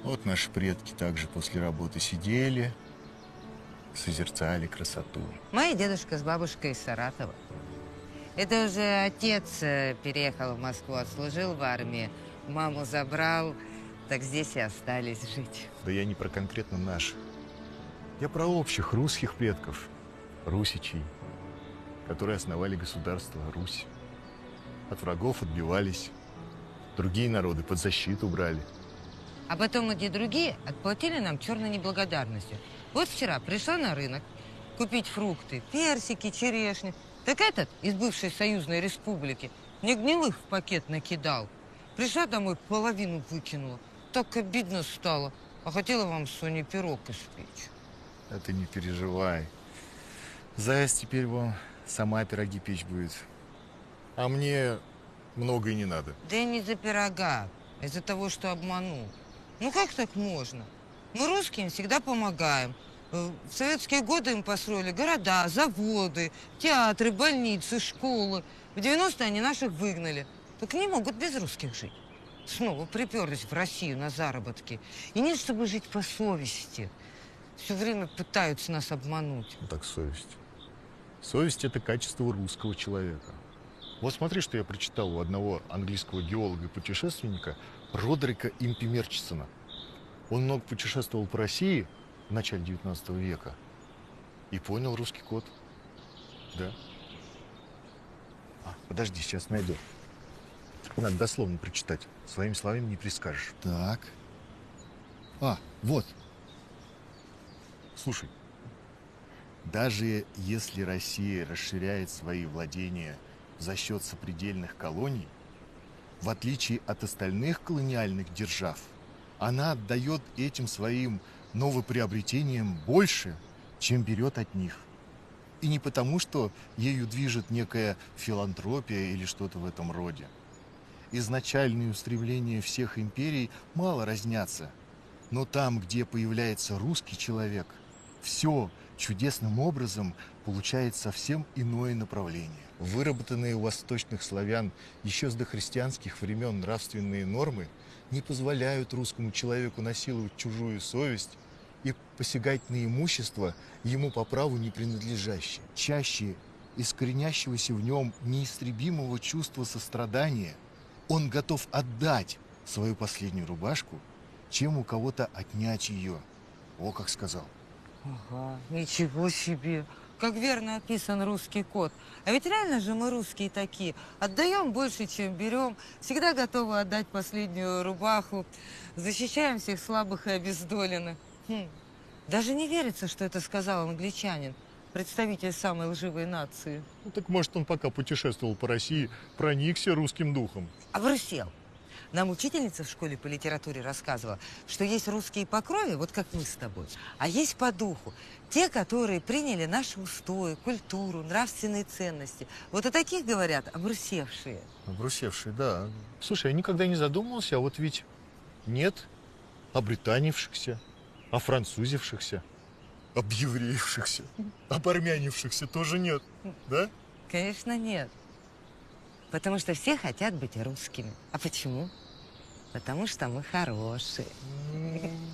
Вот наши предки также после работы сидели, созерцали красоту. Моя дедушка с бабушкой из Саратова. Это уже отец переехал в Москву, отслужил в армии, маму забрал, так здесь и остались жить. Да я не про конкретно наш. Я про общих русских предков, русичей, которые основали государство Русь. От врагов отбивались, другие народы под защиту брали. А потом эти другие отплатили нам черной неблагодарностью. Вот вчера пришла на рынок купить фрукты, персики, черешни. Так этот из бывшей союзной республики мне гнилых в пакет накидал. Пришла домой, половину выкинула. Так обидно стало. А хотела вам с Соней пирог испечь. Это не переживай. Заяц теперь вон сама пироги печь будет. А мне много и не надо. Да и не из-за пирога, а из-за того, что обманул. Ну как так можно? Мы русским всегда помогаем. В советские годы им построили города, заводы, театры, больницы, школы. В 90-е они наших выгнали. Так не могут без русских жить. Снова приперлись в Россию на заработки. И нет, чтобы жить по совести. Все время пытаются нас обмануть. Ну так совесть. Совесть – это качество русского человека. Вот смотри, что я прочитал у одного английского геолога и путешественника Родрика Импи Мерчисона. Он много путешествовал по России в начале 19 века и понял русский код. Да. Подожди, сейчас найду. Надо дословно прочитать. Своими словами не прискажешь. Так. Вот. Слушай, даже если Россия расширяет свои владения за счет сопредельных колоний, в отличие от остальных колониальных держав, она отдает этим своим новоприобретениям больше, чем берет от них. И не потому, что ею движет некая филантропия или что-то в этом роде. Изначальные устремления всех империй мало разнятся, но там, где появляется русский человек, все чудесным образом получает совсем иное направление. Выработанные у восточных славян еще с дохристианских времен нравственные нормы не позволяют русскому человеку насиловать чужую совесть и посягать на имущество ему по праву не принадлежащее. Чаще из коренящегося в нем неистребимого чувства сострадания он готов отдать свою последнюю рубашку, чем у кого-то отнять ее. О, как сказал. Ага, ничего себе. Как верно описан русский код. А ведь реально же мы русские такие. Отдаем больше, чем берем. Всегда готовы отдать последнюю рубаху. Защищаем всех слабых и обездоленных. Даже не верится, что это сказал англичанин, представитель самой лживой нации. Ну так может он пока путешествовал по России, проникся русским духом. Обрусел. Нам учительница в школе по литературе рассказывала, что есть русские по крови, вот как мы с тобой, а есть по духу. Те, которые приняли наши устои, культуру, нравственные ценности. Вот о таких говорят обрусевшие. Обрусевший, да. Слушай, я никогда не задумывался, а вот ведь нет обританившихся, офранцузившихся, объевреившихся, обармянившихся тоже нет, да? Конечно, нет. Потому что все хотят быть русскими. А почему? Потому что мы хорошие.